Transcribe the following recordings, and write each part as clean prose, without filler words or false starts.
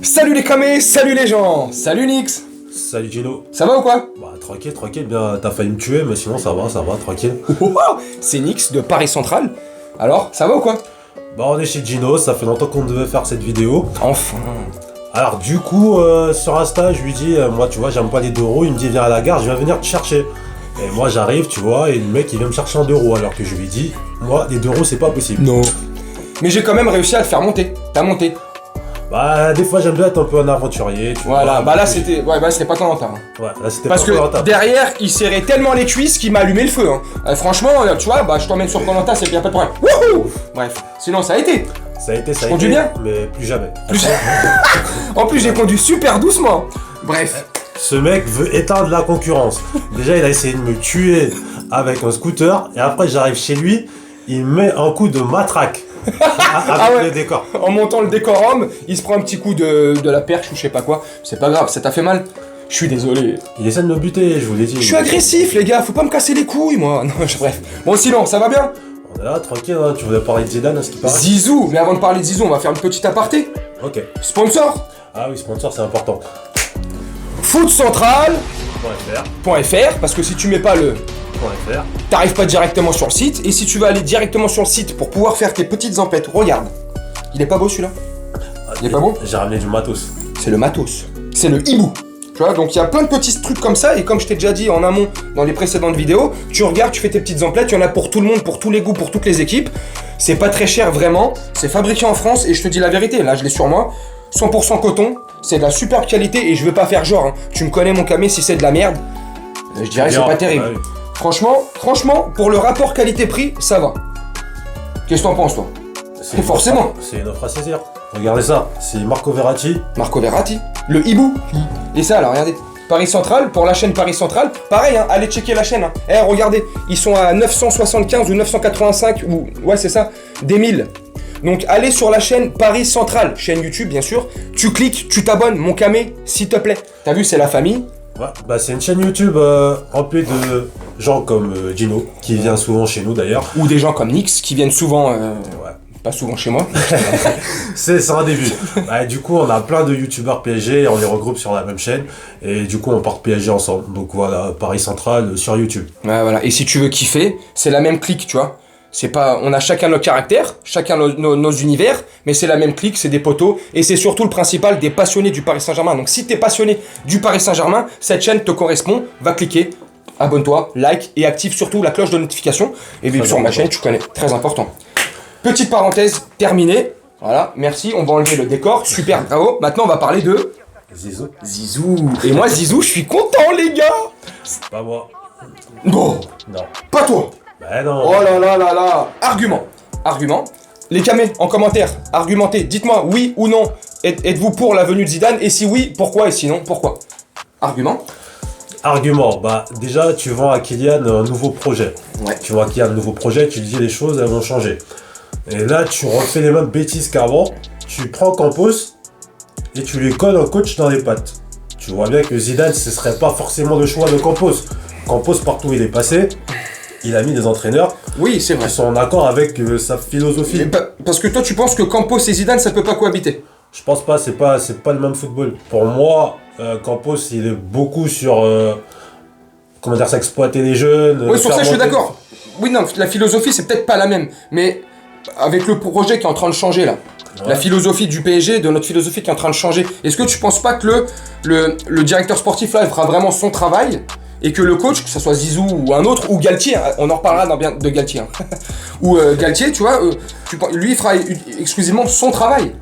Salut les camés, salut les gens, salut Nix. Salut Gino. Ça va ou quoi? Bah tranquille, bien t'as failli me tuer mais sinon ça va, tranquille. C'est Nix de Paris Central. Alors, ça va ou quoi? Bah on est chez Gino, ça fait longtemps qu'on devait faire cette vidéo. Enfin. Alors du coup, sur Insta, je lui dis, moi tu vois, j'aime pas les 2 roues, il me dit viens à la gare, je viens venir te chercher. Et moi j'arrive, tu vois, et le mec il vient me chercher en 2 roues alors que je lui dis, moi les 2 roues c'est pas possible. Non. Mais j'ai quand même réussi à le faire monter. T'as monté. Bah des fois j'aime bien être un peu un aventurier, tu vois. Voilà, bah là c'était. Ouais, bah c'était pas tant longtemps. Ouais, là c'était Parce pas que derrière, il serrait tellement les cuisses qu'il m'a allumé le feu. Franchement, tu vois, bah je t'emmène sur Koh-Lanta, c'est bien pas de problème. Wouhou. Bref, sinon ça a été. Ça a été, conduis bien mais plus jamais. En plus, j'ai conduit super doucement. Bref. Ce mec veut éteindre la concurrence. Déjà, il a essayé de me tuer avec un scooter, et après, j'arrive chez lui, il met un coup de matraque avec le décor. En montant le décorum, il se prend un petit coup de la perche ou je sais pas quoi. C'est pas grave, ça t'a fait mal. Je suis désolé. Il essaie de me buter, je vous l'ai dit. Je suis agressif, les gars, faut pas me casser les couilles, moi. Non, bref. Bon, sinon, ça va bien? On est là, tranquille, hein. Tu voulais parler de Zidane, à ce qui paraît. Zizou, mais avant de parler de Zizou, on va faire une petite aparté. Ok. Sponsor. Ah oui, sponsor, c'est important. Footcentral.fr, parce que si tu mets pas le .fr, t'arrives pas directement sur le site, et si tu veux aller directement sur le site pour pouvoir faire tes petites emplettes, regarde. Il est pas beau celui-là? Il est pas beau? J'ai ramené du matos. C'est le matos. C'est le hibou. Tu vois, donc il y a plein de petits trucs comme ça, et comme je t'ai déjà dit en amont dans les précédentes vidéos, tu regardes, tu fais tes petites emplettes, il y en a pour tout le monde, pour tous les goûts, pour toutes les équipes. C'est pas très cher vraiment, c'est fabriqué en France, et je te dis la vérité, là je l'ai sur moi, 100% coton, c'est de la superbe qualité, et je veux pas faire genre, hein. Tu me connais mon camé, si c'est de la merde, je dirais que c'est pas terrible. Ouais. Franchement, pour le rapport qualité-prix, ça va. Qu'est-ce que t'en penses toi? Forcément. C'est une offre à saisir. Regardez ça, c'est Marco Verratti. Marco Verratti, le hibou. Et ça là, regardez. Paris Central, pour la chaîne Paris Central, pareil, hein, allez checker la chaîne. Hein. Regardez, ils sont à 975 ou 985, ou ouais c'est ça, des 1000. Donc allez sur la chaîne Paris Central, chaîne YouTube bien sûr, tu cliques, tu t'abonnes, mon camé, s'il te plaît. T'as vu, c'est la famille. Ouais, bah c'est une chaîne YouTube remplie de gens comme Gino, qui vient souvent chez nous d'ailleurs. Ou des gens comme Nix, qui viennent souvent... Ouais. Pas souvent chez moi. C'est un début. Bah, du coup, on a plein de youtubeurs PSG et on les regroupe sur la même chaîne. Et du coup, on porte PSG ensemble. Donc voilà, Paris Central sur YouTube. Ouais, voilà. Et si tu veux kiffer, c'est la même clique, tu vois. C'est pas, on a chacun nos caractères, chacun nos univers, mais c'est la même clique, c'est des poteaux. Et c'est surtout le principal des passionnés du Paris Saint-Germain. Donc si t'es passionné du Paris Saint-Germain, cette chaîne te correspond. Va cliquer, abonne-toi, like et active surtout la cloche de notification. Et vive sur ma chaîne, tu connais. Très important. Petite parenthèse terminée. Voilà, merci, on va enlever le décor. Super, bravo. Maintenant, on va parler de... Zizou. Zizou. Et moi, Zizou, je suis content, les gars. Pas moi. Non. Non. Pas toi. Bah non. Oh là là là là. Argument. Les camés, en commentaire, argumentez. Dites-moi oui ou non. Êtes-vous pour la venue de Zidane? Et si oui, pourquoi? Et sinon, pourquoi? Argument. Bah déjà, tu vends à Kylian un nouveau projet. Ouais. Tu vois à Kylian un nouveau projet, tu dis les choses, elles vont changer. Et là, tu refais les mêmes bêtises qu'avant. Tu prends Campos et tu lui colles un coach dans les pattes. Tu vois bien que Zidane, ce serait pas forcément le choix de Campos. Campos, partout où il est passé, il a mis des entraîneurs Oui, c'est vrai. qui sont en accord avec sa philosophie. Parce que toi, tu penses que Campos et Zidane, ça peut pas cohabiter? Je pense pas, c'est pas le même football. Pour moi, Campos, il est beaucoup sur comment dire ça, exploiter les jeunes. Oui, sur ça, je suis d'accord. Oui, non, la philosophie, c'est peut-être pas la même, mais avec le projet qui est en train de changer là, ouais. La philosophie du PSG, de notre philosophie qui est en train de changer, est-ce que tu penses pas que le directeur sportif là fera vraiment son travail et que le coach, que ce soit Zizou ou un autre, ou Galtier, on en reparlera de Galtier, hein, ou Galtier, tu vois, lui il fera exclusivement son travail.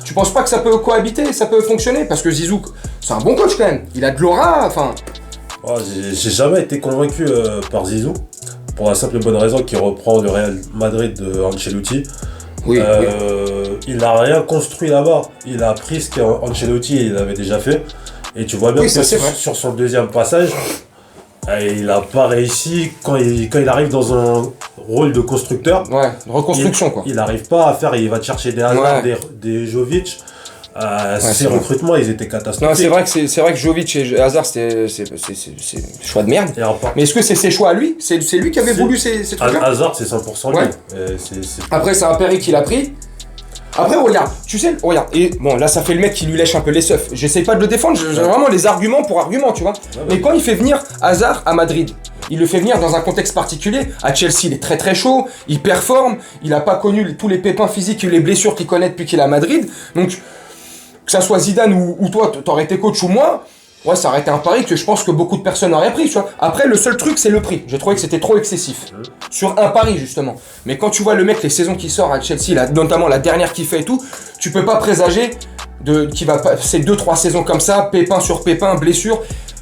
Tu penses pas que ça peut cohabiter, ça peut fonctionner? Parce que Zizou, c'est un bon coach quand même, il a de l'aura, enfin... Oh, j'ai jamais été convaincu par Zizou, pour la simple et bonne raison qu'il reprend le Real Madrid de Ancelotti. Oui, oui. Il n'a rien construit là-bas, il a pris ce qu'Ancelotti il avait déjà fait. Et tu vois bien oui, que sur son deuxième passage, il n'a pas réussi quand il arrive dans un rôle de constructeur. Ouais, reconstruction quoi. Il n'arrive pas à faire, il va te chercher des Hazard, ouais. des Jovic. Ces recrutements, ils étaient catastrophiques. Non, c'est vrai que Jovic et Hazard, c'est choix de merde. Mais est-ce que c'est ses choix à lui? C'est lui qui avait voulu ces trucs-là? Hazard, c'est 100% lui. Ouais. Après, c'est un Perry qui l'a pris. Après, regarde, tu sais, regarde, et bon, là, ça fait le mec qui lui lèche un peu les seufs. J'essaie pas de le défendre, j'ai vraiment les arguments pour arguments, tu vois. Mais quand il fait venir Hazard à Madrid, il le fait venir dans un contexte particulier. À Chelsea, il est très très chaud, il performe, il a pas connu tous les pépins physiques et les blessures qu'il connaît depuis qu'il est à Madrid. Donc, que ça soit Zidane ou toi, t'aurais été coach ou moi, ouais, ça aurait été un pari que je pense que beaucoup de personnes auraient pris, tu vois. Après, le seul truc, c'est le prix. J'ai trouvé que c'était trop excessif. Sur un pari, justement. Mais quand tu vois le mec, les saisons qui sort à Chelsea, là, notamment la dernière qu'il fait et tout, tu peux pas présager qu'il va passer 2-3 saisons comme ça, pépin sur pépin, blessure.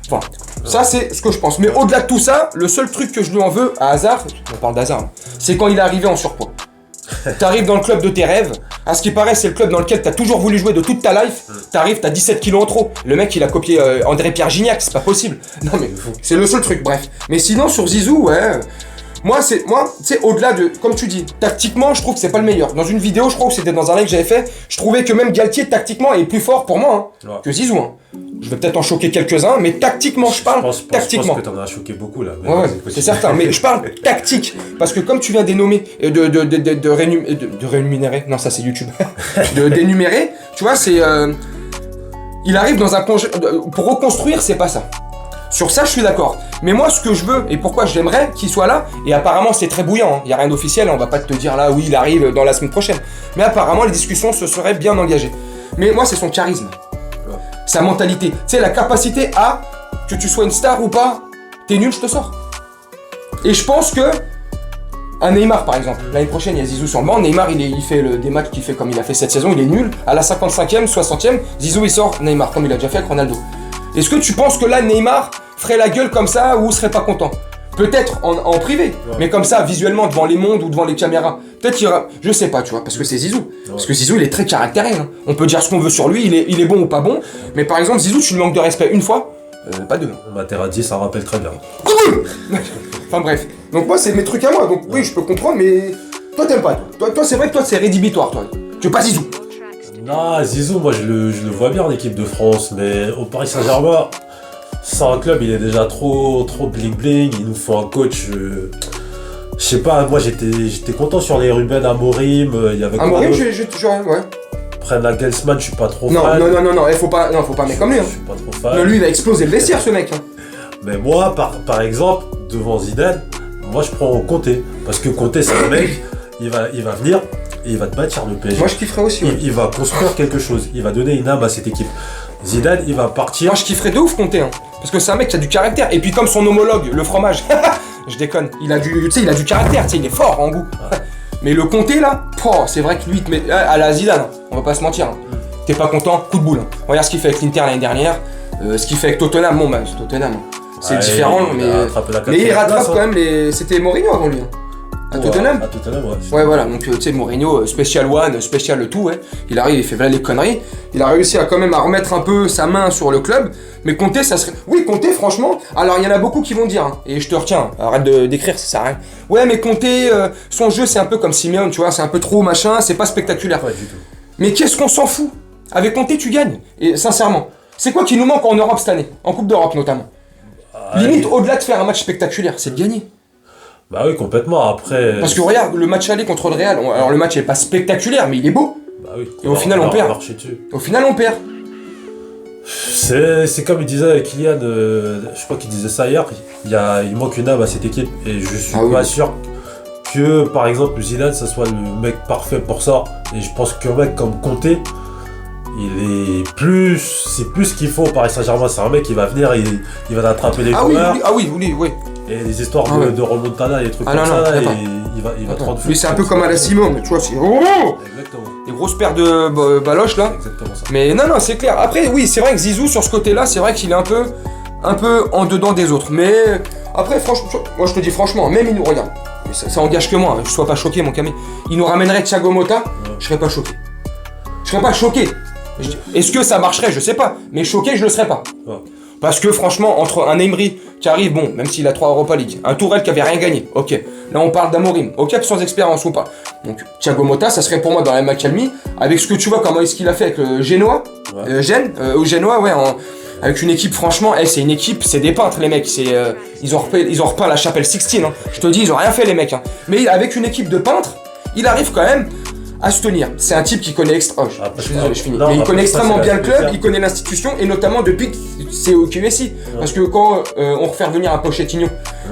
Enfin, ça, c'est ce que je pense. Mais au-delà de tout ça, le seul truc que je lui en veux à Hazard, on parle d'Hazard, c'est quand il est arrivé en surpoids. T'arrives dans le club de tes rêves, à ce qui paraît c'est le club dans lequel t'as toujours voulu jouer de toute ta life, t'arrives, t'as 17 kilos en trop. Le mec il a copié André-Pierre Gignac, c'est pas possible. Non mais c'est le seul truc, bref. Mais sinon sur Zizou, ouais... Moi, tu sais, au-delà de, comme tu dis, tactiquement, je trouve que c'est pas le meilleur. Dans une vidéo, je crois que c'était dans un live que j'avais fait, je trouvais que même Galtier, tactiquement, est plus fort pour moi que Zizou. Hein. Je vais peut-être en choquer quelques-uns, mais tactiquement, je parle tactiquement. Je pense que t'en as choqué beaucoup là. Ouais, c'est certain, mais je parle tactique. Parce que comme tu viens d'énommer, de rémunérer, non, ça c'est YouTube, d'énumérer, tu vois, c'est. Il arrive dans un congé. Pour reconstruire, c'est pas ça. Sur ça, je suis d'accord. Mais moi, ce que je veux, et pourquoi j'aimerais qu'il soit là, et apparemment c'est très bouillant, il n'y a rien d'officiel, on va pas te dire là, oui, il arrive dans la semaine prochaine. Mais apparemment, les discussions se seraient bien engagées. Mais moi, c'est son charisme. Sa mentalité. Tu sais, la capacité à, que tu sois une star ou pas, t'es nul, je te sors. Et je pense que, un Neymar par exemple, l'année prochaine, il y a Zizou sur le banc, Neymar, il fait des matchs qu'il fait comme il a fait cette saison, il est nul. À la 55e, 60e, Zizou, il sort Neymar, comme il a déjà fait avec Ronaldo. Est-ce que tu penses que là, Neymar ferait la gueule comme ça ou serait pas content? Peut-être en privé, mais comme ça, visuellement, devant les mondes ou devant les caméras. Peut-être qu'il y aura... Je sais pas, tu vois, parce que c'est Zizou. Parce que Zizou, il est très caractériel. Hein. On peut dire ce qu'on veut sur lui, il est bon ou pas bon. Mais par exemple, Zizou, tu lui manques de respect une fois, pas deux. Materazzi, ça rappelle très bien. Enfin bref. Donc moi, c'est mes trucs à moi. Donc oui, je peux comprendre, mais toi, t'aimes pas. Toi, c'est vrai que toi, c'est rédhibitoire, toi. Tu veux pas Zizou? Non, Zizou, moi, je le vois bien en équipe de France, mais au Paris Saint-Germain... Sans un club, il est déjà trop bling bling, il nous faut un coach. Je sais pas, moi j'étais content sur les Ruben Amorim, il y avait Amorim, ouais. Après Nagelsmann, je suis pas trop fan. Non, faut pas mettre comme lui. Hein. Je suis pas trop fan. Non, lui il a explosé le vestiaire ce mec. Hein. Mais moi, par exemple, devant Zidane, moi je prends Conté. Parce que Conté c'est un mec, il va venir et il va te bâtir le PSG. Moi je kifferais aussi. Ouais. Il va construire quelque chose, il va donner une âme à cette équipe. Zidane, il va partir. Moi je kifferais de ouf Conté, hein. Parce que c'est un mec qui a du caractère. Et puis comme son homologue, le fromage, je déconne, il a du caractère, il est fort en goût. Mais le Conté là, c'est vrai que lui, à la Zidane, on va pas se mentir. Hein. T'es pas content, coup de boule. Hein. Regarde ce qu'il fait avec l'Inter l'année dernière, ce qu'il fait avec Tottenham, bon bah Tottenham, c'est différent, mais il rattrape quand même C'était Mourinho avant lui. Hein. À Tottenham. À Tottenham, ouais. Ouais, voilà, donc tu sais, Mourinho, spécial one, spécial le tout, ouais. Il arrive, il fait voilà les conneries. Il a réussi à quand même à remettre un peu sa main sur le club. Mais Conté, ça serait. Oui, Conté, franchement. Alors, il y en a beaucoup qui vont dire, hein, et je te retiens, arrête d'écrire, ça sert à rien. Ouais, mais Conté, son jeu, c'est un peu comme Simeone, tu vois, c'est un peu trop machin, c'est pas spectaculaire. Ouais, du tout. Mais qu'est-ce qu'on s'en fout? Avec Conté, tu gagnes. Et sincèrement, c'est quoi qui nous manque en Europe cette année? En Coupe d'Europe notamment. Limite, au-delà de faire un match spectaculaire, c'est de gagner. Bah oui, complètement, après... Parce que regarde, le match aller contre le Real, alors le match est pas spectaculaire, mais il est beau. Bah oui. Et au final, on perd. Au final, on perd. C'est comme il disait Kylian, je crois qu'il disait ça hier, il manque une âme à cette équipe. Et je suis pas sûr que, par exemple, Zidane, ça soit le mec parfait pour ça. Et je pense qu'un mec comme Conté, c'est plus ce qu'il faut au Paris Saint-Germain. C'est un mec qui va venir, il va attraper les joueurs. Oui. Et les histoires de remontada et des trucs comme ça, il va te rendre fou. Lui, c'est un peu comme à la Simon, tu vois, c'est... Exactement. Les grosses paires de baloches, là. Exactement ça. Mais non, c'est clair. Après, oui, c'est vrai que Zizou, sur ce côté-là, c'est vrai qu'il est un peu en dedans des autres. Mais après, franchement, moi, je te dis franchement, même il nous regarde. Ça engage que moi, hein, je sois pas choqué, mon camé. Il nous ramènerait Thiago Motta, je serais pas choqué. Je serais pas choqué. Est-ce que ça marcherait? Je sais pas. Mais choqué, je le serais pas. Ouais. Parce que franchement, entre un Emery qui arrive, bon, même s'il a 3 Europa League, un Tourelle qui avait rien gagné, ok. Là, on parle d'Amorim, ok, sans expérience ou pas. Donc, Thiago Motta, ça serait pour moi dans la même accalmie, avec ce que tu vois, comment est-ce qu'il a fait avec le Genoa, Genoa, ouais, avec une équipe, franchement, c'est une équipe, c'est des peintres, les mecs, ils ont repeint la chapelle Sixtine, hein. Je te dis, ils ont rien fait, les mecs, hein. Mais avec une équipe de peintres, il arrive quand même à se tenir. C'est un type qui connaît je suis désolé, je finis. Non, Mais il connaît extrêmement bien le club, spécial. il connaît l'institution et notamment depuis que c'est au QSI. Parce que quand on refait revenir un Pochettino,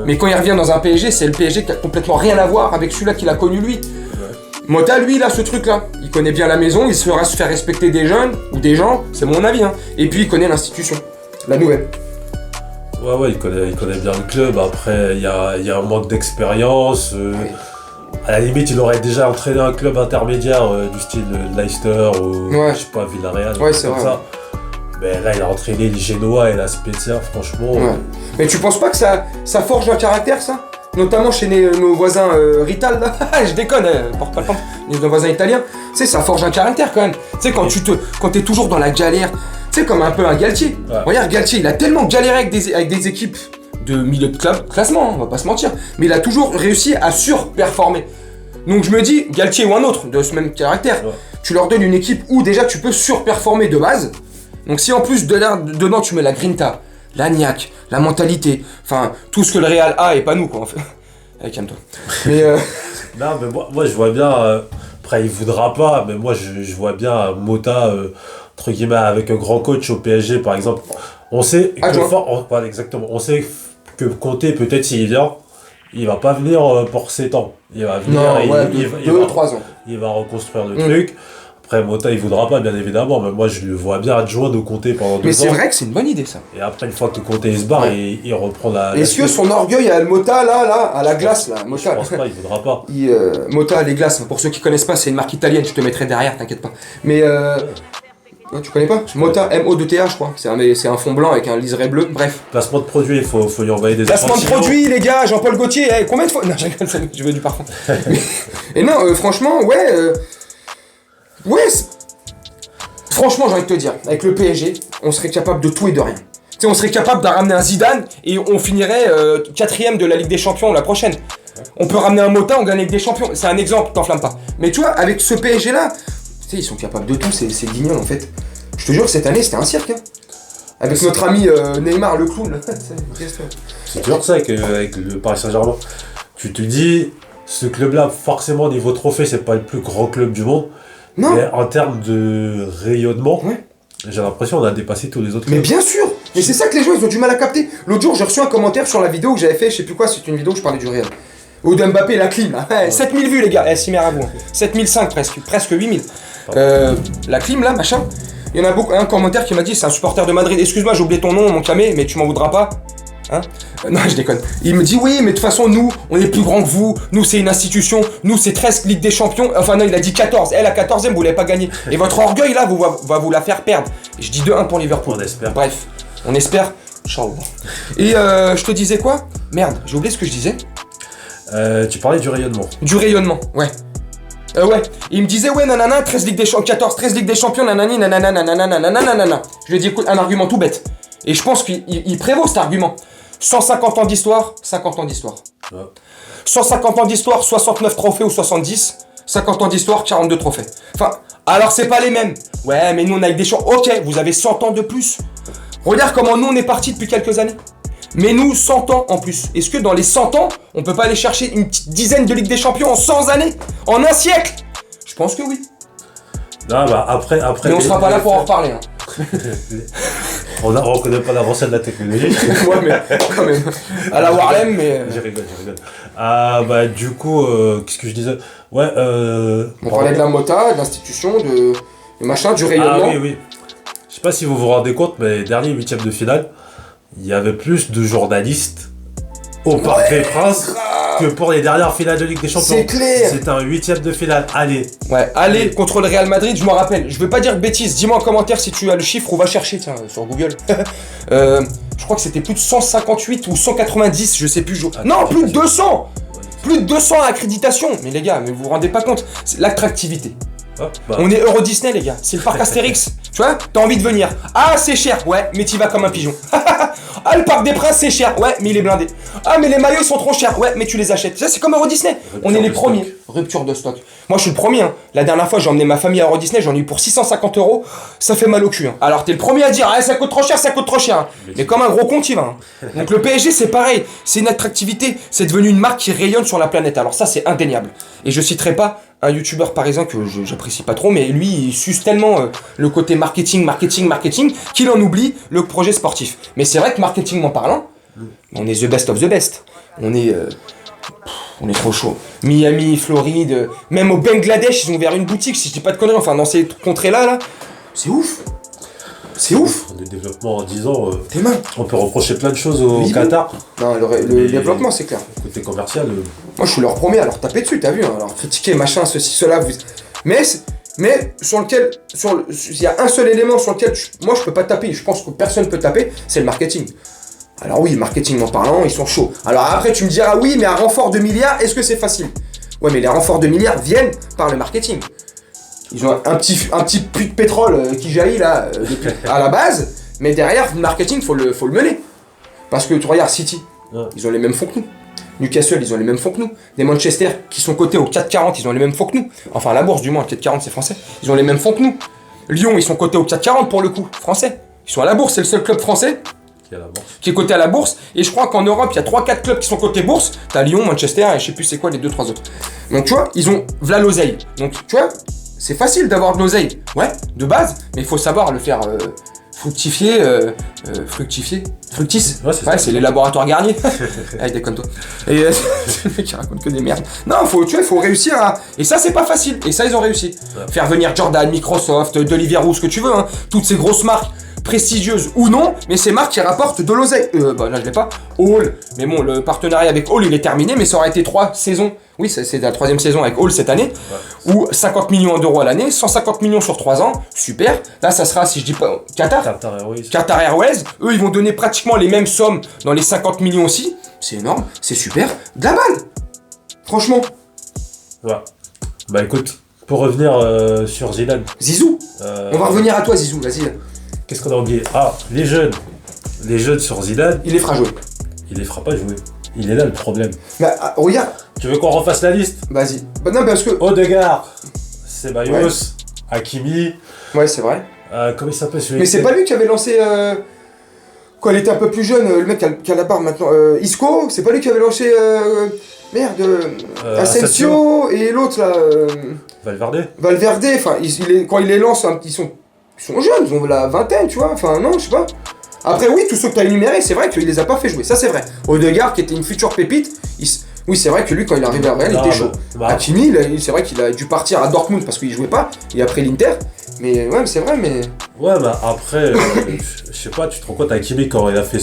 mais quand il revient dans un PSG, c'est le PSG qui a complètement rien à voir avec celui-là qu'il a connu lui. Mota, lui, il a ce truc-là. Il connaît bien la maison, il saura se faire respecter des jeunes ou des gens, c'est mon avis. Hein. Et puis il connaît l'institution, la nouvelle. Ouais, il connaît bien le club. Après, il y a un manque d'expérience. À la limite, il aurait déjà entraîné un club intermédiaire du style Leicester ou je sais pas, Villarreal. Ouais, c'est comme vrai. ça. Mais là, il a entraîné le Genoa et la Spezia, franchement. Ouais. Mais tu penses pas que ça forge un caractère, ça? Notamment chez nos voisins Rital, là. Je déconne, porte pas le temps. Nos voisins italiens. Tu sais, ça forge un caractère quand même. Tu sais, quand t'es toujours dans la galère, tu sais, comme un peu un Galtier. Ouais. Regarde, Galtier, il a tellement galéré avec des équipes de milieu de classement, on va pas se mentir. Mais il a toujours réussi à surperformer. Donc je me dis, Galtier ou un autre de ce même caractère, tu leur donnes une équipe où déjà tu peux surperformer de base. Donc si en plus dedans tu mets la grinta, la niaque, la mentalité, enfin tout ce que le Real a et pas nous quoi en fait. Allez, calme-toi. Mais Non, mais moi je vois bien. Après, il voudra pas, mais moi je vois bien Mota, entre guillemets, avec un grand coach au PSG par exemple. On sait voilà, exactement. On sait que Conte, peut-être s'il vient, il va pas venir pour 7 ans. Il va venir, il va 3 ans. Il va reconstruire le truc. Après, Mota, il voudra pas, bien évidemment, mais moi, je le vois bien adjoint de Conte pendant 2 ans. Mais c'est vrai que c'est une bonne idée, ça. Et après, une fois que Conte se barre, il reprend la... Est-ce que son orgueil à Mota, là, à la glace, là, Je Mota, pense pas, il voudra pas. Mota, les glaces, pour ceux qui connaissent pas, c'est une marque italienne, je te mettrai derrière, t'inquiète pas. Mais, ouais, tu connais pas? Mota, M-O-2-T-A, je crois. C'est un fond blanc avec un liseré bleu, bref. Placement de produit, il faut lui envoyer des Placement de échantillons. produit, les gars, Jean-Paul Gaultier, combien de fois? Non, je veux du parfum. Et non, franchement, franchement, j'ai envie de te dire, avec le PSG, on serait capable de tout et de rien. Tu sais, on serait capable de ramener un Zidane et on finirait 4ème de la Ligue des Champions la prochaine. On peut ramener un Mota, on gagne la Ligue des Champions. C'est un exemple, t'enflamme pas. Mais tu vois, avec ce PSG-là, tu sais, ils sont capables de tout, c'est guignol en fait. Je te jure que cette année, c'était un cirque. Hein. Avec notre ami Neymar, le clown. C'est toujours ça avec le Paris Saint-Germain. Tu te dis, ce club-là, forcément, niveau trophée, c'est pas le plus grand club du monde. Non. Mais en termes de rayonnement, j'ai l'impression qu'on a dépassé tous les autres clubs. Mais bien sûr. Mais c'est ça que les gens, ils ont du mal à capter. L'autre jour, j'ai reçu un commentaire sur la vidéo que j'avais fait, je sais plus quoi, c'est une vidéo où je parlais du Real. Ou d'Mbappé, la clim, là. 7000 vues, les gars. Si mère à vous. 7005 presque 8000. La clim, là, machin. Il y en a beaucoup, un commentaire qui m'a dit, c'est un supporter de Madrid. Excuse-moi, j'ai oublié ton nom, mon camé, mais tu m'en voudras pas. Hein? Non, je déconne. Il me dit, oui, mais de toute façon, nous, on est plus grand que vous. Nous, c'est une institution. Nous, c'est 13 Ligue des Champions. Enfin, non, il a dit 14. La 14e, vous l'avez pas gagné. Et votre orgueil, là, va vous la faire perdre. Et je dis 2-1 pour Liverpool. On espère. Bref, on espère. Inch'Allah. Et je te disais quoi? Merde, j'ai oublié ce que je disais. Tu parlais du rayonnement. Du rayonnement, ouais. Ouais, il me disait, ouais, nanana, 13 Ligue des Champions, 14, 13 Ligue des Champions, nanani, nanana, nanana, nanana, nanana. Je lui ai dit, écoute, un argument tout bête. Et je pense qu'il prévaut cet argument. 150 ans d'histoire, 50 ans d'histoire. Ouais. 150 ans d'histoire, 69 trophées ou 70. 50 ans d'histoire, 42 trophées. Enfin, alors c'est pas les mêmes. Ouais, mais nous on a eu des champs. Ok, vous avez 100 ans de plus. Regarde comment nous on est partis depuis quelques années. Mais nous, 100 ans en plus. Est-ce que dans les 100 ans, on peut pas aller chercher une petite dizaine de Ligue des Champions en 100 années? En un siècle? Je pense que oui. Non, bah après. Mais on sera pas là pour en reparler. Hein. On connaît pas l'avancée de la technologie. Ouais, mais quand même. À la Warlem, mais. Je rigole. Bah, du coup, qu'est-ce que je disais? Ouais, On parlait de la Mota, de l'institution, de machin, du rayonnement. Ah oui. Je sais pas si vous vous rendez compte, mais dernier 8ème de finale, il y avait plus de journalistes au Parc des Princes que pour les dernières finales de Ligue des Champions. C'est clair. C'est un 8ème de finale. Allez. Ouais, allez, contre le Real Madrid, je m'en rappelle. Je veux pas dire de bêtises, dis-moi en commentaire si tu as le chiffre ou va chercher, tiens, sur Google. Je crois que c'était plus de 158 ou 190, je sais plus. Non, plus de 200. Plus de 200 accréditations. Mais les gars, mais vous vous rendez pas compte, c'est l'attractivité. Ah, bah. On est Euro Disney, les gars. C'est le parc Astérix. Tu vois, t'as envie de venir. Ah, c'est cher. Ouais, mais t'y vas comme un pigeon. Ah, le Parc des Princes, c'est cher. Ouais, mais il est blindé. Ah, mais les maillots, ils sont trop chers. Ouais, mais tu les achètes. Ça, c'est comme Euro Disney. On est les premiers. Rupture de stock. Moi, je suis le premier. Hein. La dernière fois, j'ai emmené ma famille à Euro Disney. J'en ai eu pour 650 €. Ça fait mal au cul. Hein. Alors, t'es le premier à dire, ah, ça coûte trop cher, ça coûte trop cher. Hein. Mais comme un gros con, t'y vas. Hein. Donc, le PSG, c'est pareil. C'est une attractivité. C'est devenu une marque qui rayonne sur la planète. Alors, ça, c'est indéniable. Et je citerai pas un youtubeur parisien que j'apprécie pas trop, mais lui il suce tellement le côté marketing qu'il en oublie le projet sportif. Mais c'est vrai que marketingment parlant, on est the best of the best. On est trop chaud. Miami, Floride, même au Bangladesh, ils ont ouvert une boutique, si je dis pas de conneries, enfin dans ces contrées-là, c'est ouf. C'est ouf. Le développement en 10 ans, Tes mains. on peut reprocher plein de choses au Qatar. Non, le développement, c'est clair. Côté commercial. Moi, je suis leur premier à leur taper dessus, t'as vu, hein, à leur critiquer, machin, ceci, cela. Mais sur lequel, il y a un seul élément sur lequel, moi, je peux pas taper, je pense que personne peut taper, c'est le marketing. Alors oui, marketing en parlant, ils sont chauds. Alors après, tu me diras, oui, mais un renfort de milliards, est-ce que c'est facile? Ouais, mais les renforts de milliards viennent par le marketing. Ils ont un petit puits de pétrole qui jaillit là, à la base, mais derrière, le marketing, faut le mener. Parce que tu regardes City, ils ont les mêmes fonds que nous. Newcastle, ils ont les mêmes fonds que nous. Des Manchester qui sont cotés au 440, ils ont les mêmes fonds que nous. Enfin, à la bourse, du moins, le 440, c'est français. Ils ont les mêmes fonds que nous. Lyon, ils sont cotés au 440 pour le coup, français. Ils sont à la bourse, c'est le seul club français qui est coté à la bourse. Et je crois qu'en Europe, il y a 3-4 clubs qui sont cotés bourse. T'as Lyon, Manchester et je sais plus c'est quoi les 2-3 autres. Donc tu vois, ils ont v'là l'oseille. Donc tu vois, c'est facile d'avoir de l'oseille. Ouais, de base, mais il faut savoir le faire fructifier. Fructis. Ouais, c'est les laboratoires Garnier. Allez, déconne-toi. Et le mec qui raconte que des merdes. Non, il faut réussir à. Et ça, c'est pas facile. Et ça, ils ont réussi. Faire venir Jordan, Microsoft, Deliveroo, Roux, ce que tu veux, hein. Toutes ces grosses marques. Prestigieuses ou non, mais ces marques qui rapportent de l'oseille. Bah là je l'ai pas. Hall, mais bon, le partenariat avec Hall il est terminé, mais ça aurait été 3 saisons. Oui, c'est la 3e saison avec Hall cette année, ou 50 millions d'euros à l'année, 150 millions sur 3 ans, super. Là ça sera, si je dis pas, Qatar Airways, eux ils vont donner pratiquement les mêmes sommes dans les 50 millions aussi. C'est énorme, c'est super. De la balle, franchement. Ouais. Bah écoute, pour revenir sur Zidane. Zizou, on va revenir à toi Zizou, vas-y. Qu'est-ce qu'on a oublié? Ah, les jeunes. Les jeunes sur Zidane. Il les fera jouer. Il les fera pas jouer. Il est là le problème. Bah, regarde. Tu veux qu'on refasse la liste? Vas-y. Bah non, parce que... Odegaard, Ceballos, Hakimi. Ouais, c'est vrai. Comment il s'appelle celui-là? Mais c'est pas lui qui avait lancé... Quand il était un peu plus jeune, le mec qui a la barbe maintenant... Isco, c'est pas lui qui avait lancé... Asensio et l'autre là... Valverde, enfin, quand il les lance, ils sont jeunes, ils ont la vingtaine, tu vois, enfin non, je sais pas. Après oui, tous ceux que t'as énumérés, c'est vrai qu'il les a pas fait jouer, ça c'est vrai. Odegaard qui était une future pépite, oui c'est vrai que lui quand il est arrivé à Real, il était chaud. Hakimi, c'est vrai qu'il a dû partir à Dortmund parce qu'il jouait pas, et après l'Inter, mais ouais c'est vrai, mais... Ouais bah après, je sais pas, tu te rends compte Hakimi quand il a fait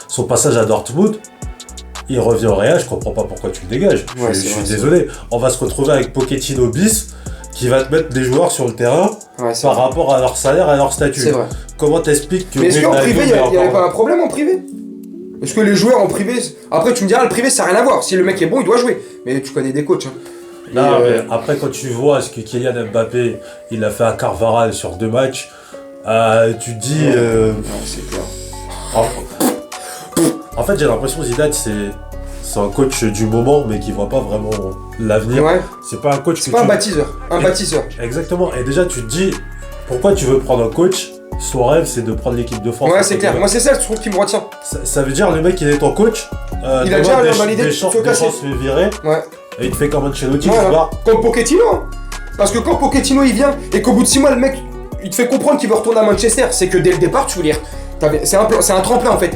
son passage à Dortmund, il revient au Real, je comprends pas pourquoi tu le dégages, je suis désolé. On va se retrouver avec Pochettino bis, qui va te mettre des joueurs sur le terrain par rapport à leur salaire et à leur statut. C'est vrai. Comment t'expliques que... Mais est-ce qu'en privé, il n'y avait pas un problème en privé? Est-ce que les joueurs en privé... Après, tu me diras, le privé, ça n'a rien à voir. Si le mec est bon, il doit jouer. Mais tu connais des coachs. Hein. Non, mais après, quand tu vois ce que Kylian Mbappé, il a fait à Carvajal sur 2 matchs, tu te dis... c'est clair. En fait, j'ai l'impression que Zidane, c'est un coach du moment, mais qui voit pas vraiment l'avenir. Ouais. C'est pas un coach c'est pas un bâtisseur. Un bâtisseur. Exactement. Et déjà, tu te dis, pourquoi tu veux prendre un coach? Son rêve, c'est de prendre l'équipe de France. Ouais, c'est clair. Moi, c'est ça, je trouve, qui me retient. Ça veut dire, le mec, il est ton coach. Il a déjà validé des chances de virer. Ouais. Et il te fait comme Ancelotti, tu vois. Comme Pochettino. Hein. Parce que quand Pochettino, il vient, et qu'au bout de 6 mois, le mec, il te fait comprendre qu'il veut retourner à Manchester, c'est que dès le départ, tu veux dire, c'est un tremplin, en fait.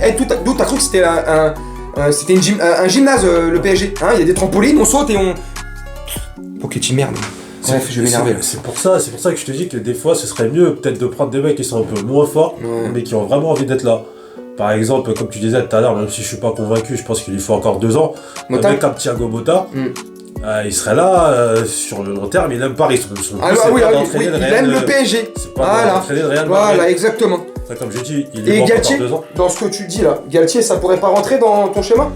D'où t'as cru que c'était c'était un gymnase, le PSG. Hein, il y a des trampolines, on saute et on... Pochettino, merde. Bref, je vais m'énerver là. C'est pour ça que je te dis que des fois, ce serait mieux peut-être de prendre des mecs qui sont un peu moins forts, mais qui ont vraiment envie d'être là. Par exemple, comme tu disais tout à l'heure, même si je suis pas convaincu, je pense qu'il lui faut encore 2 ans. Un mec comme Thiago Motta, il serait là sur le long terme, il aime Paris. Oui, il aime le PSG. C'est pas d'entraîner le Real Madrid. Voilà, exactement. Ça, comme j'ai dit, il lui manque encore 2 ans. Dans ce que tu dis là, Galtier, ça pourrait pas rentrer dans ton schéma?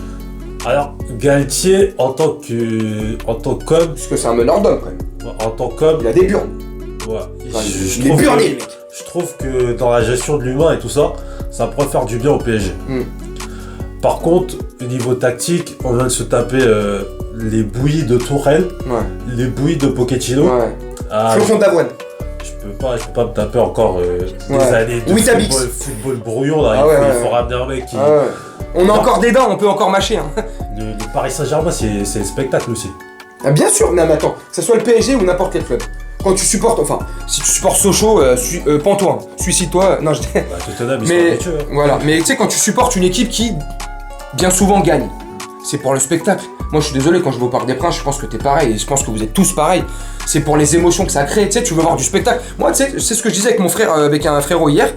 Alors, Galtier, en tant qu'homme... Parce que c'est un meneur d'homme quand même. En tant qu'homme... Il a des burnes. Ouais. Il est burné, le mec. Je trouve que dans la gestion de l'humain et tout ça, ça pourrait faire du bien au PSG. Par contre, au niveau tactique, on vient de se taper les bouillies de Tourelle, les bouillies de Pochettino. Flocon d'avoine. Je peux pas me taper encore des années de football brouillon. Là. Il faut ramener un mec qui... On a encore des dents, on peut encore mâcher. Hein. Le Paris Saint-Germain, c'est le spectacle aussi. Ah, bien sûr, mais attends, que ce soit le PSG ou n'importe quel club. Quand tu supportes, enfin, si tu supportes Sochaux, pends-toi, suicide-toi, non je dis... Bah, Tottenham, ils sont Mais habitués, hein. voilà, mais tu sais, quand tu supportes une équipe qui, bien souvent, gagne, c'est pour le spectacle. Moi, je suis désolé, quand je vais au Parc des Princes, je pense que t'es pareil, et je pense que vous êtes tous pareils. C'est pour les émotions que ça crée, tu sais, tu veux voir du spectacle. Moi, tu sais, c'est ce que je disais avec mon frère, avec un frérot hier.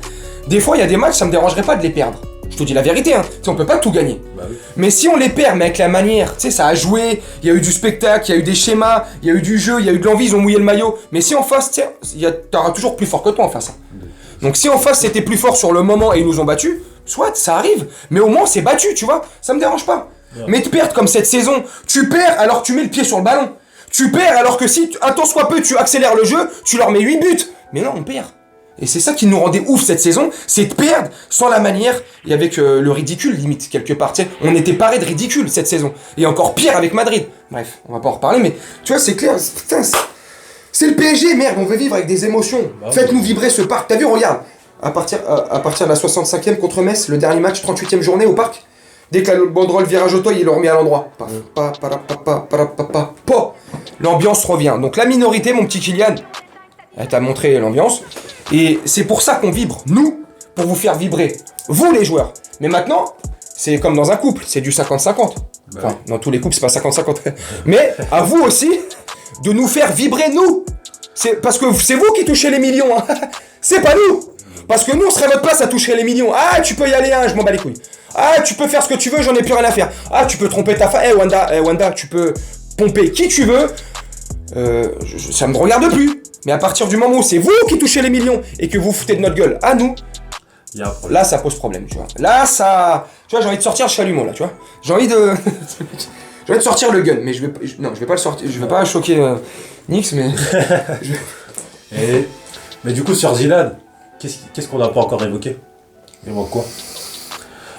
Des fois, il y a des matchs, ça me dérangerait pas de les perdre. Je te dis la vérité, hein. Tu sais, on peut pas tout gagner. Bah oui. Mais si on les perd, mais avec la manière, tu sais, ça a joué, il y a eu du spectacle, il y a eu des schémas, il y a eu du jeu, il y a eu de l'envie, ils ont mouillé le maillot. Mais si en face, tu sais, t'auras toujours plus fort que toi en face. Hein. Donc si en face c'était plus fort sur le moment et ils nous ont battus, soit ça arrive, mais au moins c'est battu, tu vois, ça me dérange pas. Ouais. Mais de perdre comme cette saison, tu perds alors que tu mets le pied sur le ballon. Tu perds alors que si, un temps soit peu, tu accélères le jeu, tu leur mets 8 buts. Mais non, on perd. Et c'est ça qui nous rendait ouf cette saison, c'est de perdre sans la manière et avec le ridicule limite quelque part. Tu sais, on était paré de ridicule cette saison. Et encore pire avec Madrid. Bref, on va pas en reparler, mais tu vois, c'est clair. Putain, c'est le PSG, merde, on veut vivre avec des émotions. Bah, faites-nous vibrer ce parc. T'as vu, regarde, à partir de la 65e contre Metz, le dernier match, 38e journée au parc, dès que la banderole virage auto, il le remet à l'endroit. L'ambiance revient. Donc la minorité, mon petit Kylian, elle t'a montré l'ambiance. Et c'est pour ça qu'on vibre, nous, pour vous faire vibrer, vous les joueurs. Mais maintenant, c'est comme dans un couple, c'est du 50-50. Enfin, dans tous les couples, c'est pas 50-50. Mais à vous aussi de nous faire vibrer, nous. C'est parce que c'est vous qui touchez les millions. Hein. C'est pas nous. Parce que nous, on serait à votre place à toucher les millions. Ah, tu peux y aller, hein, je m'en bats les couilles. Ah, tu peux faire ce que tu veux, j'en ai plus rien à faire. Ah, tu peux tromper ta femme. Wanda, tu peux pomper qui tu veux. Ça me regarde plus. Mais à partir du moment où c'est vous qui touchez les millions et que vous foutez de notre gueule à nous, là ça pose problème, tu vois. Là ça, tu vois, j'ai envie de sortir le chalumeau là, tu vois. J'ai envie de sortir le gun, mais je vais pas le sortir, je vais pas choquer Nix, mais. Mais du coup sur Zidane, qu'est-ce qu'on n'a pas encore évoqué? Et moi quoi?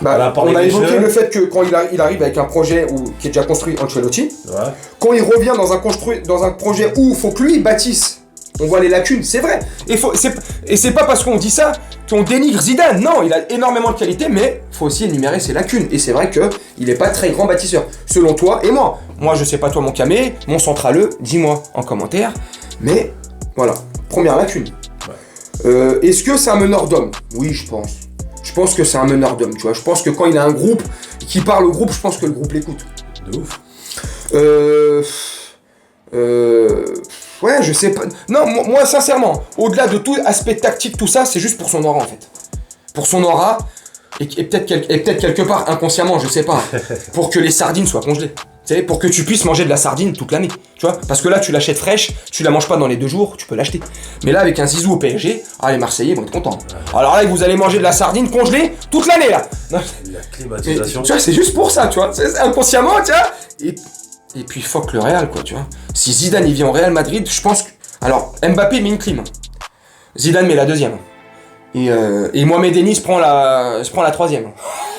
Bah, on a évoqué le fait que quand il arrive avec un projet qui est déjà construit Ancelotti, quand il revient dans un projet où il faut que lui bâtisse. On voit les lacunes, c'est vrai. Et c'est pas parce qu'on dit ça qu'on dénigre Zidane. Non, il a énormément de qualités, mais faut aussi énumérer ses lacunes. Et c'est vrai qu'il est pas très grand bâtisseur, selon toi et moi. Moi, je sais pas toi, mon camé, mon centraleux, dis-moi en commentaire. Mais voilà, première lacune. Ouais. Est-ce que c'est un meneur d'hommes? Oui, je pense. Je pense que c'est un meneur d'hommes, tu vois. Je pense que quand il a un groupe qui parle au groupe, je pense que le groupe l'écoute. De ouf. Ouais, je sais pas. Non, moi sincèrement, au-delà de tout aspect tactique, tout ça, c'est juste pour son aura en fait. Pour son aura, et peut-être quelque part inconsciemment, je sais pas, pour que les sardines soient congelées. Tu sais, pour que tu puisses manger de la sardine toute l'année. Tu vois, parce que là, tu l'achètes fraîche, tu la manges pas dans les 2 jours, tu peux l'acheter. Mais là, avec un Zizou au PSG, les Marseillais vont être contents. Alors là, vous allez manger de la sardine congelée toute l'année là. La climatisation. Tu vois, c'est juste pour ça, tu vois. C'est inconsciemment, tu vois. Et puis fuck le Real, quoi, tu vois. Si Zidane il vient au Real Madrid, je pense que... Alors, Mbappé met une clim. Zidane met la 2e. Et Mohamed Eni se prend la 3e.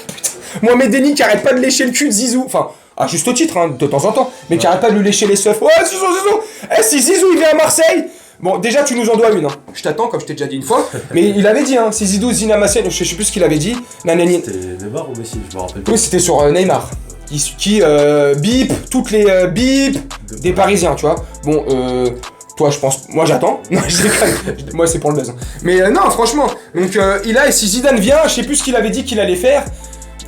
Putain. Mohamed Eni qui arrête pas de lécher le cul de Zizou. Enfin, à juste titre, hein, de temps en temps. Mais qui arrête pas de lui lécher les seufs. Ouais, Zizou. Si Zizou il vient à Marseille... Bon, déjà tu nous en dois une. Hein. Je t'attends, comme je t'ai déjà dit une fois. Mais il avait dit, hein, si Zizou Zinamassé, je sais plus ce qu'il avait dit. C'était Neymar ou Messi, je me rappelle pas. Oui, c'était sur Neymar. Qui bip toutes les bip des Parisiens, tu vois. Bon, toi, je pense... Moi, j'attends. Non, je déconne. Moi, c'est pour le buzz. Hein. Mais non, franchement. Donc, il a... Et si Zidane vient, je sais plus ce qu'il avait dit qu'il allait faire.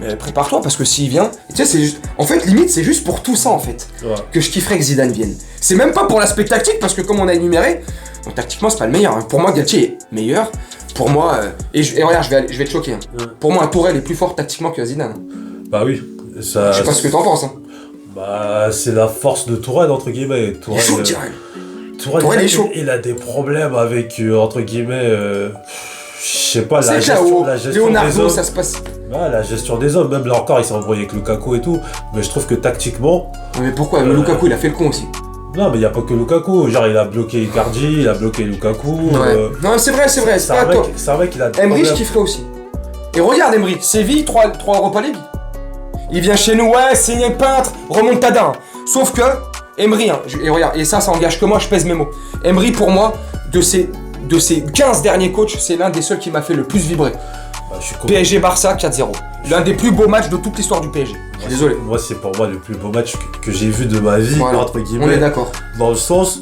Mais prépare-toi, parce que s'il vient... Tu sais, c'est juste... En fait, limite, c'est juste pour tout ça, en fait. Ouais. Que je kifferais que Zidane vienne. C'est même pas pour l'aspect tactique, parce que comme on a énuméré... Donc, tactiquement, c'est pas le meilleur. Hein. Pour moi, Galtier est meilleur. Pour moi... Et regarde, je vais te choquer. Hein. Ouais. Pour moi, un Tourelle est plus fort tactiquement que Zidane. Bah oui. Ça, je sais pas ce que t'en penses. Hein. Bah, c'est la force de Tourelle, entre guillemets. Tourelle est chaud. Il a des problèmes avec, entre guillemets, je sais pas, la gestion Leonardo, des hommes. Ça se passe. Ouais, la gestion des hommes. Même là encore, il s'est embrouillé avec Lukaku et tout. Mais je trouve que tactiquement... Mais pourquoi Lukaku, il a fait le con aussi. Non, mais il n'y a pas que Lukaku. Genre, il a bloqué Icardi, il a bloqué Lukaku. Ouais. Non, c'est vrai. C'est pas toi. C'est un mec, il a des Emery, je kifferais aussi. Et regarde, Emery, Séville, 3 Europa League. Il vient chez nous, ouais, signé peintre, remontada. Sauf que, Emery, hein, et regarde, et ça engage que moi, je pèse mes mots. Emery, pour moi, de ces 15 derniers coachs, c'est l'un des seuls qui m'a fait le plus vibrer. je suis PSG-Barça 4-0. L'un des plus beaux matchs de toute l'histoire du PSG. Je suis désolé. Moi, c'est pour moi le plus beau match que j'ai vu de ma vie, entre guillemets. On est d'accord. Dans le sens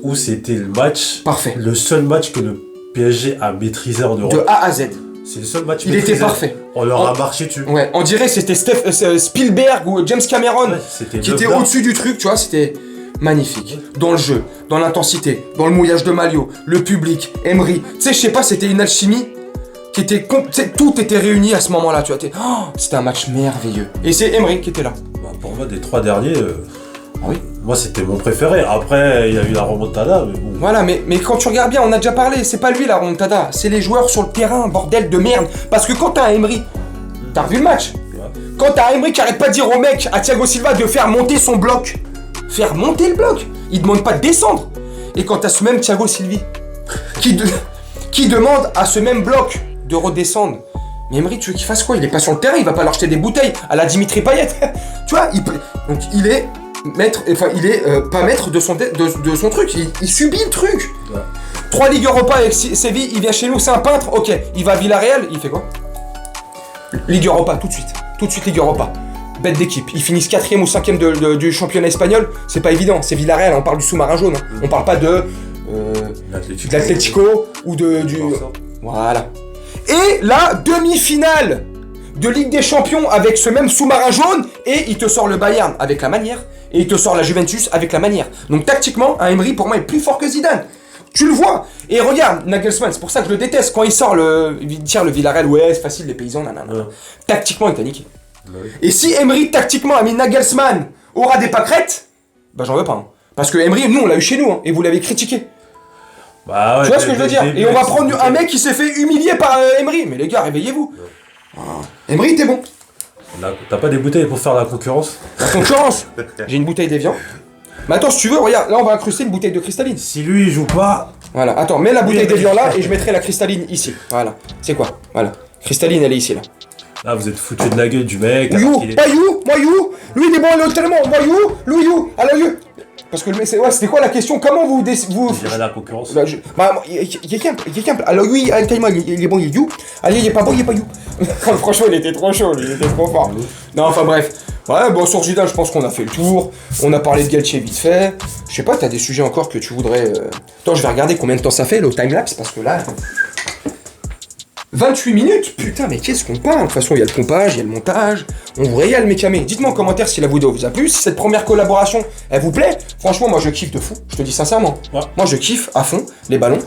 où c'était le match. Parfait. Le seul match que le PSG a maîtrisé en Europe. De A à Z. C'est le seul match Il était parfait. On leur a marché dessus. Ouais, on dirait que c'était Spielberg ou James Cameron qui était au-dessus du truc, tu vois, c'était magnifique. Dans le jeu, dans l'intensité, dans le mouillage de maillot, le public, Emery. Tu sais, je sais pas, c'était une alchimie qui était... tout était réuni à ce moment-là, tu vois. C'était un match merveilleux. Et c'est Emery qui était là. Pour moi, des 3 derniers... oui. Moi, c'était mon préféré. Après, il y a eu la remontada, mais bon. Voilà, mais quand tu regardes bien, on a déjà parlé, c'est pas lui la remontada, c'est les joueurs sur le terrain, bordel de merde. Parce que quand t'as un Emery, t'as revu le match. Quand t'as un Emery qui arrête pas de dire au mec, à Thiago Silva, de faire monter son bloc. Faire monter le bloc. Il demande pas de descendre. Et quand t'as ce même Thiago Silva qui demande à ce même bloc de redescendre. Mais Emery, tu veux qu'il fasse quoi? Il est pas sur le terrain, il va pas leur jeter des bouteilles à la Dimitri Payet. Tu vois, donc il est pas maître de son truc, il subit le truc. Ouais. 3 Ligues Europa avec Séville, il vient chez nous, c'est un peintre, ok, il va à Villarreal, il fait quoi? Ligue Europa, tout de suite Ligue Europa. Bête d'équipe, ils finissent 4ème ou 5ème du championnat espagnol, c'est pas évident, c'est Villarreal, on parle du sous-marin jaune, hein. On parle pas de l'Atlético ou du... Voilà. Et la demi-finale de Ligue des Champions avec ce même sous-marin jaune, et il te sort le Bayern avec la manière, et il te sort la Juventus avec la manière. Donc tactiquement, un Emery pour moi est plus fort que Zidane. Tu le vois. Et regarde, Nagelsmann, c'est pour ça que je le déteste. Quand il tire le Villarreal, ouais, c'est facile, les paysans, nanana. Ouais. Tactiquement, il t'a niqué. Ouais. Et si Emery, tactiquement, a mis Nagelsmann aura des pâquerettes, bah j'en veux pas. Hein. Parce que Emery, nous, on l'a eu chez nous, hein, et vous l'avez critiqué. Bah ouais, tu vois ce que je veux dire? Et on va prendre un mec qui s'est fait humilier par Emery. Mais les gars, réveillez-vous. Ouais. Emery, t'es bon. T'as pas des bouteilles pour faire la concurrence? La concurrence? J'ai une bouteille d'Evian. Mais attends, si tu veux, regarde, là on va incruster une bouteille de cristalline. Si lui il joue pas... Voilà, attends, mets la bouteille d'Evian là et je mettrai la cristalline ici. Voilà, c'est quoi? Voilà, cristalline elle est ici là. Là vous êtes foutu de la gueule du mec. You, pas you, moi you. Lui il est bon, il est tellement. Moi you, lui you, alors you. Parce que c'était quoi la question? Comment vous... Je dirais la concurrence. Alors oui, il est bon, il est you. Allez, il est pas bon, il est pas you. Franchement, il était trop chaud, il était trop fort. Non, enfin bref. Ouais, bon, sur Zidane, je pense qu'on a fait le tour. On a parlé de Galtier vite fait. Je sais pas, t'as des sujets encore que tu voudrais... Attends, je vais regarder combien de temps ça fait, le timelapse, parce que là... 28 minutes? Putain, mais qu'est-ce qu'on parle? De toute façon, il y a le compage, il y a le montage. On vous régale, mes camés. Dites-moi en commentaire si la vidéo vous a plu, si cette première collaboration, elle vous plaît. Franchement, moi, je kiffe de fou. Je te dis sincèrement. Ouais. Moi, je kiffe à fond les ballons.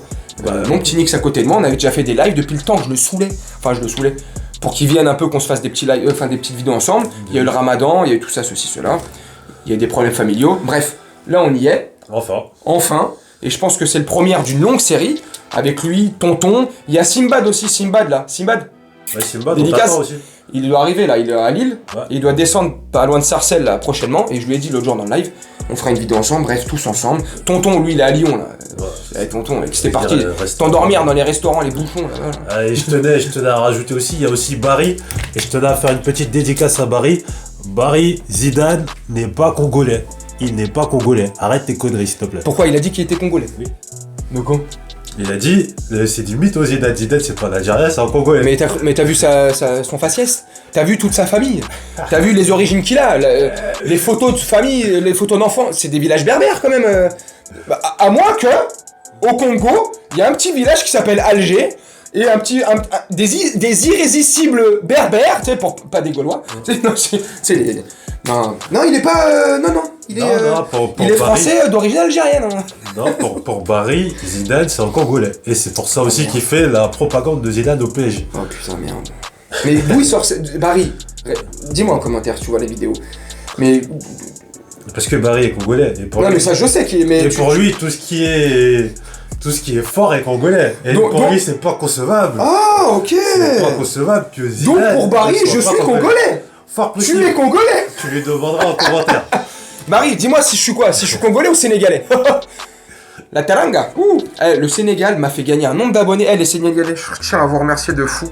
Mon petit Nix à côté de moi, on avait déjà fait des lives depuis le temps que je le saoulais. Enfin, je le saoulais. Pour qu'il vienne un peu, qu'on se fasse des petits lives, des petites vidéos ensemble. Il y a eu le ramadan, il y a eu tout ça, ceci, cela. Il y a eu des problèmes familiaux. Bref, là, on y est. Enfin. Et je pense que c'est le premier d'une longue série. Avec lui, Tonton. Il y a Simbad aussi, Simbad là. Simbad. Ouais, Simbad, dédicace. Aussi. Il doit arriver là, il est à Lille. Ouais. Et il doit descendre pas loin de Sarcelles là prochainement. Et je lui ai dit l'autre jour dans le live, on fera une vidéo ensemble, bref, tous ensemble. Tonton, lui, il est à Lyon là. Ouais, Tonton, c'était parti. T'endormir dans les restaurants, les bouchons là. Et je tenais à rajouter aussi, il y a aussi Barry. Et je tenais à faire une petite dédicace à Barry. Barry, Zidane n'est pas congolais. Il n'est pas congolais. Arrête tes conneries, s'il te plaît. Pourquoi? Il a dit qu'il était congolais. Oui. Donc quoi? Il a dit, c'est du mythe au Zidane. Zidane, c'est pas un Algérien, c'est un Congolais. Mais t'as vu son faciès? T'as vu toute sa famille? T'as vu les origines qu'il a? Les photos de famille, les photos d'enfants, c'est des villages berbères quand même. À moins que, au Congo, il y a un petit village qui s'appelle Alger. Et des irrésistibles berbères, tu sais, pas des Gaulois. Non, il est pas. Il est français d'origine algérienne. Hein. Non, pour Barry, Zidane, c'est un Congolais. Et c'est pour ça aussi qu'il fait la propagande de Zidane au PSG. Oh putain, merde. Mais d'où il sort Barry, dis-moi en commentaire si tu vois la vidéo. Mais. Parce que Barry est Congolais. Et pour mais ça, je sais qu'il est. Et pour lui, tout ce qui est fort est congolais. Et pour lui, c'est pas concevable. Ah, ok. C'est pas concevable que Zidane. Donc pour Barry, je suis congolais. Tu es congolais. Tu lui demanderas en commentaire. Barry, dis-moi si je suis quoi? Si je suis congolais ou sénégalais? La Teranga. Le Sénégal m'a fait gagner un nombre d'abonnés. Les Sénégalais, je tiens à vous remercier de fou.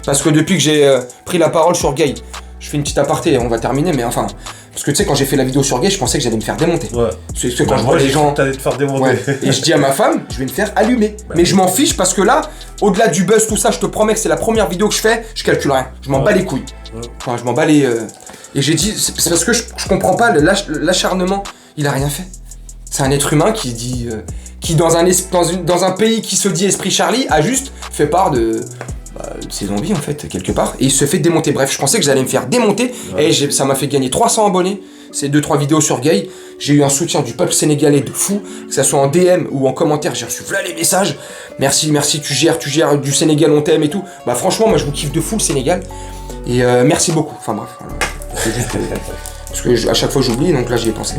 Parce que depuis que j'ai pris la parole sur Gay, je fais une petite aparté, on va terminer, mais enfin... Parce que tu sais, quand j'ai fait la vidéo sur Gay, je pensais que j'allais me faire démonter. Ouais. Parce que quand je vois les gens. T'allais te faire démonter. Ouais. Et je dis à ma femme, je vais me faire allumer. Mais je m'en fiche parce que là, au-delà du buzz, tout ça, je te promets que c'est la première vidéo que je fais, je calcule rien. Je m'en bats les couilles. Enfin, je m'en bats les. Et j'ai dit, c'est parce que je comprends pas l'acharnement. Il a rien fait. C'est un être humain qui dit. Qui dans un pays qui se dit Esprit Charlie, a juste fait part de ses envies en fait, quelque part. Et il se fait démonter. Bref, je pensais que j'allais me faire démonter. Et ça m'a fait gagner 300 abonnés. C'est 2-3 vidéos sur Gay. J'ai eu un soutien du peuple sénégalais de fou. Que ça soit en DM ou en commentaire, j'ai reçu voilà les messages. Merci, tu gères du Sénégal, on t'aime et tout. Bah franchement, moi je vous kiffe de fou le Sénégal. Et merci beaucoup. Enfin bref. Parce que à chaque fois j'oublie, donc là j'y ai pensé.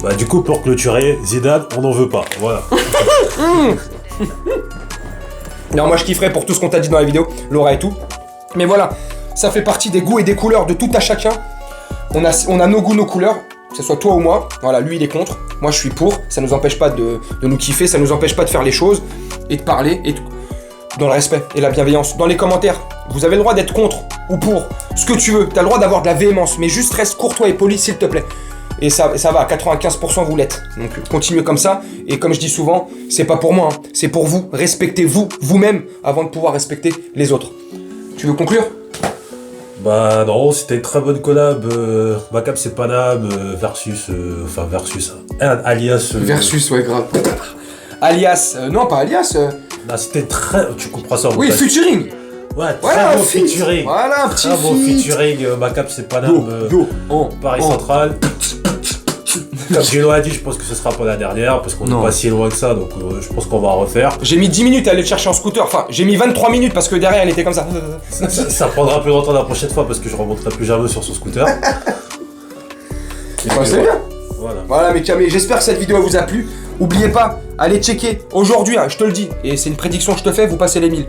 Bah du coup, pour clôturer, Zidane, on n'en veut pas. Voilà. Non, moi je kifferais pour tout ce qu'on t'a dit dans la vidéo, Laura et tout. Mais voilà, ça fait partie des goûts et des couleurs de tout à chacun. On a nos goûts, nos couleurs, que ce soit toi ou moi. Voilà, lui il est contre, moi je suis pour. Ça nous empêche pas de nous kiffer, ça nous empêche pas de faire les choses et de parler et dans le respect et la bienveillance. Dans les commentaires, vous avez le droit d'être contre ou pour ce que tu veux. T'as le droit d'avoir de la véhémence, mais juste reste courtois et poli s'il te plaît. Et ça va, à 95% vous l'êtes. Donc continuez comme ça. Et comme je dis souvent, c'est pas pour moi, hein, c'est pour vous. Respectez-vous, vous-même, avant de pouvoir respecter les autres. Tu veux conclure ? Bah non, c'était une très bonne collab. Macap c'est Paname versus alias. Versus, ouais, grave. Alias, non pas alias. Bah, c'était très. Tu comprends ça en Oui, featuring. Ouais, Voilà, très beau featuring. Voilà, un petit très beau feat. featuring. Macap c'est Paname. Paris Central. Comme Gino a dit, je pense que ce sera pas la dernière parce qu'on n'est pas si loin que ça, donc je pense qu'on va refaire. J'ai mis 10 minutes à aller le chercher en scooter, enfin j'ai mis 23 minutes parce que derrière elle était comme ça. Ça prendra plus longtemps la prochaine fois parce que je remonterai plus jamais sur son scooter. C'est bien. Voilà mais j'espère que cette vidéo vous a plu. Oubliez pas, allez checker aujourd'hui, hein, je te le dis, et c'est une prédiction que je te fais, vous passez les 1000.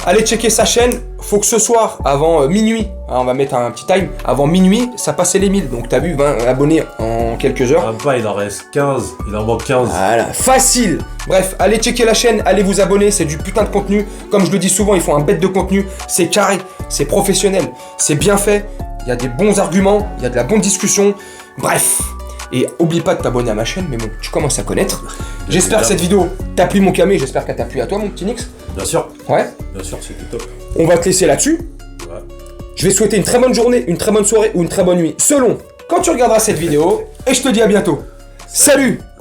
Allez checker sa chaîne, faut que ce soir, avant minuit, hein, on va mettre un petit time, avant minuit, ça passait les 1000. Donc t'as vu, 20 abonnés en quelques heures. Pas, il en reste 15, il en manque 15. Voilà, facile. Bref, allez checker la chaîne, allez vous abonner, c'est du putain de contenu. Comme je le dis souvent, ils font un bête de contenu, c'est carré, c'est professionnel, c'est bien fait, il y a des bons arguments, il y a de la bonne discussion, bref. Et oublie pas de t'abonner à ma chaîne, mais bon, tu commences à connaître. J'espère que cette vidéo t'a plu mon camé, j'espère qu'elle t'a plu à toi mon petit Nix. Bien sûr. Ouais. Bien sûr, c'est tout top. On va te laisser là-dessus. Ouais. Je vais souhaiter une très bonne journée, une très bonne soirée ou une très bonne nuit, selon quand tu regarderas cette vidéo. Et je te dis à bientôt. Salut.